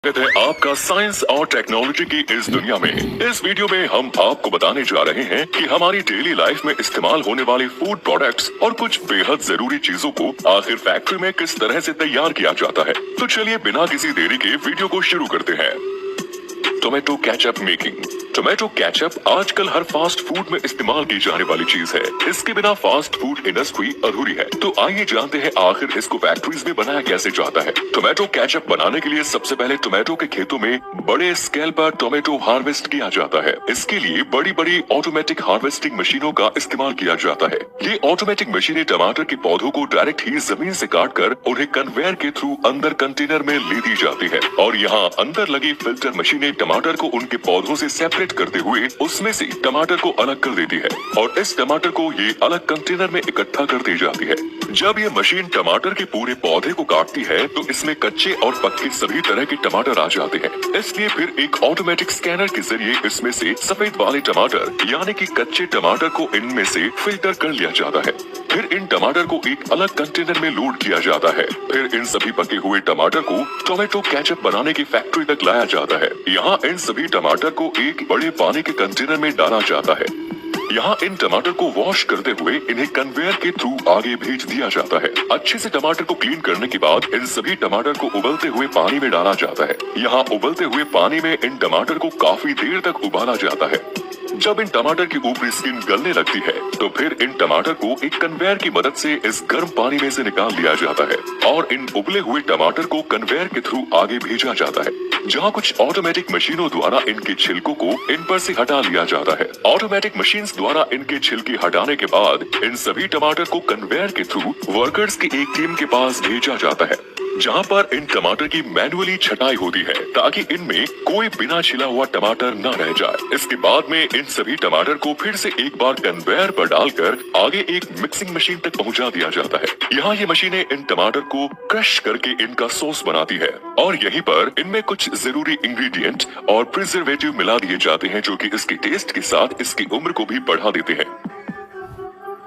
स्वागत है आपका साइंस और टेक्नोलॉजी की इस दुनिया में। इस वीडियो में हम आपको बताने जा रहे हैं कि हमारी डेली लाइफ में इस्तेमाल होने वाले फूड प्रोडक्ट्स और कुछ बेहद जरूरी चीजों को आखिर फैक्ट्री में किस तरह से तैयार किया जाता है। तो चलिए बिना किसी देरी के वीडियो को शुरू करते हैं। Tomato ketchup making. Tomato ketchup आजकल हर फास्ट फूड में इस्तेमाल की जाने वाली चीज है। इसके बिना फास्ट फूड इंडस्ट्री अधूरी है। तो आइए जानते हैं आखिर इसको फैक्ट्रीज में बनाया कैसे जाता है। टोमेटो केचप बनाने के लिए सबसे पहले टोमेटो के खेतों में बड़े स्केल पर टोमेटो हार्वेस्ट किया जाता है। इसके लिए बड़ी बड़ी ऑटोमेटिक हार्वेस्टिंग मशीनों का इस्तेमाल किया जाता है। ये ऑटोमेटिक मशीनें टमाटर के पौधों को डायरेक्ट ही जमीन से काट कर उन्हें कन्वेयर के थ्रू अंदर कंटेनर में ले दी जाती है और यहाँ अंदर लगी फिल्टर मशीनें टमाटर को उनके पौधों से सेपरेट करते हुए उसमें से टमाटर को अलग कर देती है और इस टमाटर को ये अलग कंटेनर में इकट्ठा कर दी जाती है। जब ये मशीन टमाटर के पूरे पौधे को काटती है तो इसमें कच्चे और पक्के सभी तरह के टमाटर आ जाते हैं। इसलिए फिर एक ऑटोमेटिक स्कैनर के जरिए इसमें से सफेद वाले टमाटर यानी कि कच्चे टमाटर को इनमें से फिल्टर कर लिया जाता है। फिर इन टमाटर को एक अलग कंटेनर में लोड किया जाता है। फिर इन सभी पके हुए टमाटर को टोमेटो केचप बनाने की फैक्ट्री तक लाया जाता है। यहाँ इन सभी टमाटर को एक बड़े पानी के कंटेनर में डाला जाता है। यहाँ इन टमाटर को वॉश करते हुए इन्हें कन्वेयर के थ्रू आगे भेज दिया जाता है। अच्छे से टमाटर को क्लीन करने के बाद इन सभी टमाटर को उबलते हुए पानी में डाला जाता है। यहाँ उबलते हुए पानी में इन टमाटर को काफी देर तक उबाला जाता है। जब इन टमाटर की ऊपरी स्किन गलने लगती है तो फिर इन टमाटर को एक कन्वेयर की मदद से इस गर्म पानी में से निकाल लिया जाता है और इन उबले हुए टमाटर को कन्वेयर के थ्रू आगे भेजा जाता है, जहाँ कुछ ऑटोमेटिक मशीनों द्वारा इनके छिलकों को इन पर से हटा लिया जाता है। ऑटोमेटिक मशीन्स द्वारा इनके छिलके हटाने के बाद इन सभी टमाटर को कन्वेयर के थ्रू वर्कर्स की एक टीम के पास भेजा जाता है, जहाँ पर इन टमाटर की मैनुअली छटाई होती है ताकि इनमें कोई बिना छिला हुआ टमाटर न रह जाए। इसके बाद में इन सभी टमाटर को फिर से एक बार कन्वेयर पर डालकर आगे एक मिक्सिंग मशीन तक पहुँचा दिया जाता है। यहाँ ये मशीनें इन टमाटर को क्रश करके इनका सॉस बनाती है और यहीं पर इनमें कुछ जरूरी इंग्रेडिएंट और प्रिजर्वेटिव मिला दिए जाते हैं जो कि इसके टेस्ट के साथ इसकी उम्र को भी बढ़ा देते हैं।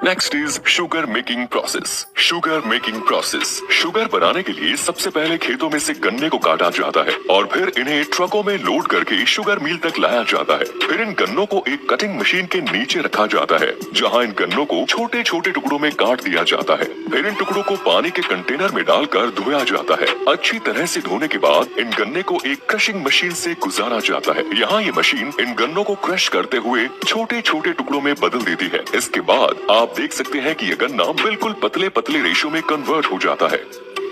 Next is sugar making process. Sugar making process. Sugar बनाने के लिए सबसे पहले खेतों में से गन्ने को काटा जाता है और फिर इन्हें ट्रकों में लोड करके शुगर मिल तक लाया जाता है। फिर इन गन्नों को एक कटिंग मशीन के नीचे रखा जाता है, जहां इन गन्नों को छोटे छोटे टुकड़ों में काट दिया जाता है। फिर इन टुकड़ों को पानी के कंटेनर में डालकर धोया जाता है। अच्छी तरह से धोने के बाद इन गन्ने को एक क्रशिंग मशीन से गुजारा जाता है। यहाँ ये मशीन इन गन्नों को क्रश करते हुए छोटे छोटे टुकड़ों में बदल देती है। इसके बाद आप देख सकते हैं कि यह गन्ना बिल्कुल पतले पतले रेशो में कन्वर्ट हो जाता है।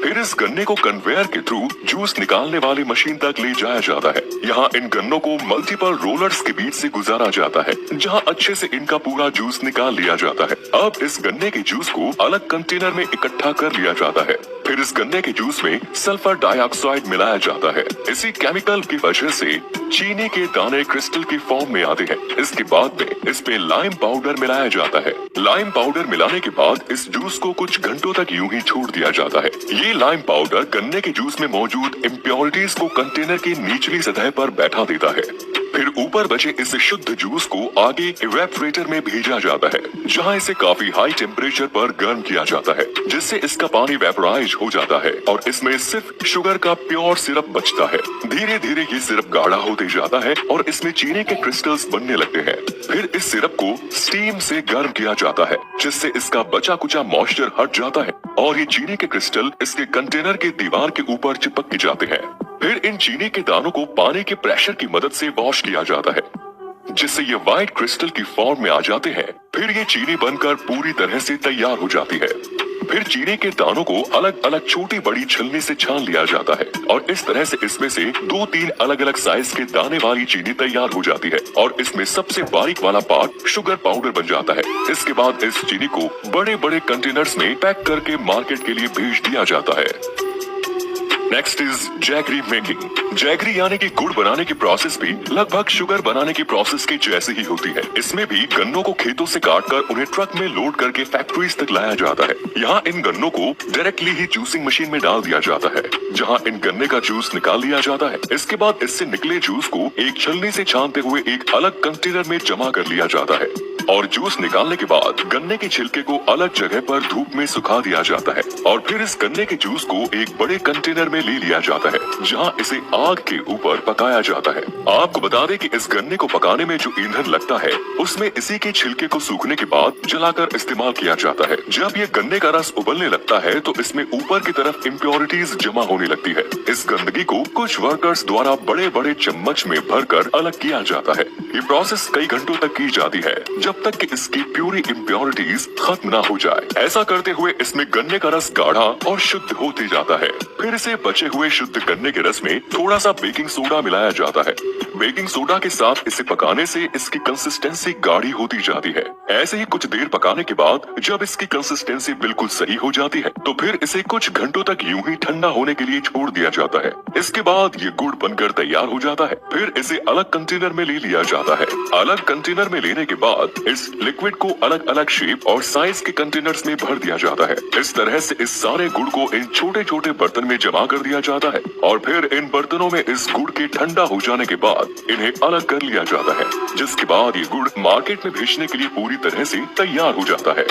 फिर इस गन्ने को कन्वेयर के थ्रू जूस निकालने वाली मशीन तक ले जाया जाता है। यहाँ इन गन्नों को मल्टीपल रोलर्स के बीच से गुजारा जाता है, जहाँ अच्छे से इनका पूरा जूस निकाल लिया जाता है। अब इस गन्ने के जूस को अलग कंटेनर में इकट्ठा कर लिया जाता है। फिर इस गन्ने के जूस में सल्फर डाइऑक्साइड मिलाया जाता है। इसी केमिकल की वजह से चीनी के दाने क्रिस्टल की फॉर्म में आते हैं। इसके बाद में इसमें लाइम पाउडर मिलाया जाता है। लाइम पाउडर मिलाने के बाद इस जूस को कुछ घंटों तक यूं ही छोड़ दिया जाता है। ये लाइम पाउडर गन्ने के जूस में मौजूद इम्प्योरिटीज को कंटेनर की निचली सतह पर बैठा देता है। फिर ऊपर बचे इस शुद्ध जूस को आगे इवेपोरेटर में भेजा जाता है, जहां इसे काफी हाई टेम्परेचर पर गर्म किया जाता है, जिससे इसका पानी वेपोराइज हो जाता है और इसमें सिर्फ शुगर का प्योर सिरप बचता है। धीरे धीरे ये सिरप गाढ़ा होते जाता है और इसमें चीनी के क्रिस्टल्स बनने लगते हैं। फिर इस सिरप को स्टीम से गर्म किया जाता है, जिससे इसका बचा कुचा मॉइस्चर हट जाता है और ये चीनी के क्रिस्टल इसके कंटेनर के दीवार के ऊपर चिपक जाते हैं। फिर इन चीनी के दानों को पानी के प्रेशर की मदद से वॉश किया जाता है, जिससे ये व्हाइट क्रिस्टल की फॉर्म में आ जाते हैं। फिर ये चीनी बनकर पूरी तरह से तैयार हो जाती है। फिर चीनी के दानों को अलग अलग छोटी बड़ी छलनी से छान लिया जाता है और इस तरह से इसमें से 2-3 अलग अलग साइज के दाने वाली चीनी तैयार हो जाती है और इसमें सबसे बारीक वाला पार्ट शुगर पाउडर बन जाता है। इसके बाद इस चीनी को बड़े बड़े कंटेनर्स में पैक करके मार्केट के लिए भेज दिया जाता है। Next is jaggery making. Jaggery यानी कि गुड़ बनाने की प्रोसेस भी लगभग शुगर बनाने की प्रोसेस के जैसे ही होती है। इसमें भी गन्नों को खेतों से काटकर उन्हें ट्रक में लोड करके फैक्ट्रीज तक लाया जाता है। यहाँ इन गन्नों को डायरेक्टली ही जूसिंग मशीन में डाल दिया जाता है, जहाँ इन गन्ने का जूस निकाल लिया जाता है। इसके बाद इससे निकले जूस को एक छलनी से छानते हुए एक अलग कंटेनर में जमा कर लिया जाता है और जूस निकालने के बाद गन्ने के छिलके को अलग जगह पर धूप में सुखा दिया जाता है और फिर इस गन्ने के जूस को एक बड़े कंटेनर में में ले लिया जाता है, जहां इसे आग के ऊपर पकाया जाता है। आपको बता दें कि इस गन्ने को पकाने में जो ईंधन लगता है उसमें इसी के छिलके को सूखने के बाद जलाकर इस्तेमाल किया जाता है। जब ये गन्ने का रस उबलने लगता है तो इसमें ऊपर की तरफ इम्प्योरिटीज जमा होने लगती है। इस गंदगी को कुछ वर्कर्स द्वारा बड़े बड़े चम्मच में भरकर अलग किया जाता है। ये प्रोसेस कई घंटों तक की जाती है जब तक कि इसकी प्यूरी इम्प्योरिटीज खत्म ना हो जाए। ऐसा करते हुए इसमें गन्ने का रस गाढ़ा और शुद्ध होते जाता है। फिर इसे बचे हुए शुद्ध गन्ने के रस में थोड़ा सा बेकिंग सोडा मिलाया जाता है। बेकिंग सोडा के साथ इसे पकाने से इसकी कंसिस्टेंसी गाढ़ी होती जाती है। ऐसे ही कुछ देर पकाने के बाद जब इसकी कंसिस्टेंसी बिल्कुल सही हो जाती है तो फिर इसे कुछ घंटों तक यूं ही ठंडा होने के लिए छोड़ दिया जाता है। इसके बाद ये गुड़ बनकर तैयार हो जाता है। फिर इसे अलग कंटेनर में ले लिया जाता है। अलग कंटेनर में लेने के बाद इस लिक्विड को अलग अलग शेप और साइज के कंटेनर्स में भर दिया जाता है। इस तरह से इस सारे गुड़ को इन छोटे छोटे बर्तन में जमा कर दिया जाता है और फिर इन बर्तनों में इस गुड़ के ठंडा हो जाने के बाद इन्हें अलग कर लिया जाता है, जिसके बाद ये गुड़ मार्केट में बेचने के लिए पूरी तरह से तैयार हो जाता है।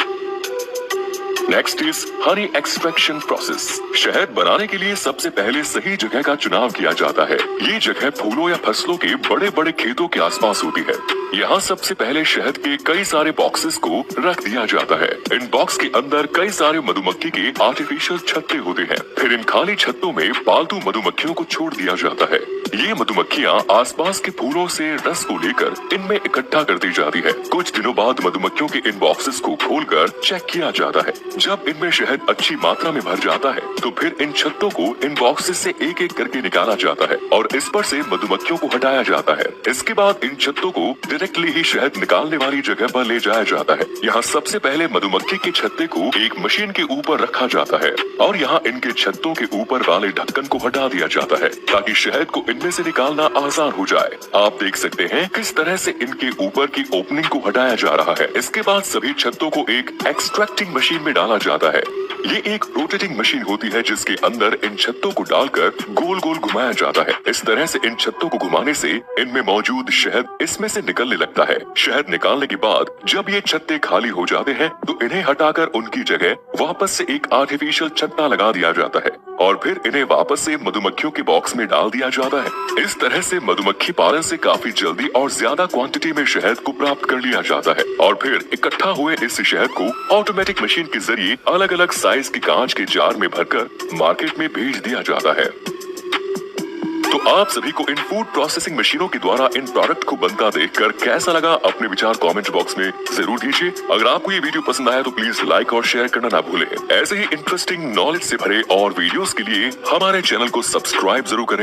Next is Honey extraction process. शहद बनाने के लिए सबसे पहले सही जगह का चुनाव किया जाता है। ये जगह फूलों या फसलों के बड़े बड़े खेतों के आसपास होती है। यहाँ सबसे पहले शहद के कई सारे बॉक्सेस को रख दिया जाता है। इन बॉक्स के अंदर कई सारे मधुमक्खी के आर्टिफिशियल छत्ते होते हैं। फिर इन खाली छत्तों में पालतू मधुमक्खियों को छोड़ दिया जाता है। ये मधुमक्खियाँ आसपास के फूलों से रस को लेकर इनमें इकट्ठा कर दी जाती है। कुछ दिनों बाद मधुमक्खियों के इन बॉक्सेस को खोलकर चेक किया जाता है। जब इनमें शहद अच्छी मात्रा में भर जाता है तो फिर इन छत्तों को इन बॉक्सेस से एक एक करके निकाला जाता है और इस पर से मधुमक्खियों को हटाया जाता है। इसके बाद इन छत्तों को डायरेक्टली ही शहद निकालने वाली जगह पर ले जाया जाता है। यहाँ सबसे पहले मधुमक्खी के छत्ते को एक मशीन के ऊपर रखा जाता है और यहाँ इनके छत्तों के ऊपर वाले ढक्कन को हटा दिया जाता है ताकि शहद को इनमें से निकालना आसान हो जाए। आप देख सकते हैं किस तरह से इनके ऊपर की ओपनिंग को हटाया जा रहा है। इसके बाद सभी छत्तों को एक एक्सट्रैक्टिंग मशीन में डाला जाता है। ये एक रोटेटिंग मशीन होती है जिसके अंदर इन छत्तों को डालकर गोल गोल घुमाया जाता है। इस तरह से इन छत्तों को घुमाने से इनमें मौजूद शहद इसमें से निकलने लगता है। शहद निकालने के बाद जब ये छत्ते खाली हो जाते हैं तो इन्हें हटाकर उनकी जगह वापस से एक आर्टिफिशियल छत्ता लगा दिया जाता है और फिर इन्हें वापस से मधुमक्खियों के बॉक्स में डाल दिया जाता है। इस तरह से मधुमक्खी पालन से काफी जल्दी और ज्यादा क्वांटिटी में शहद को प्राप्त कर लिया जाता है और फिर इकट्ठा हुए इस शहद को ऑटोमेटिक मशीन के जरिए अलग अलग साइज के कांच के जार में भरकर मार्केट में भेज दिया जाता है। तो आप सभी को इन फूड प्रोसेसिंग मशीनों के द्वारा इन प्रोडक्ट को बनता देखकर कैसा लगा, अपने विचार कमेंट बॉक्स में जरूर दीजिए। अगर आपको ये वीडियो पसंद आया तो प्लीज लाइक और शेयर करना ना भूलें। ऐसे ही इंटरेस्टिंग नॉलेज से भरे और वीडियोस के लिए हमारे चैनल को सब्सक्राइब जरूर करें।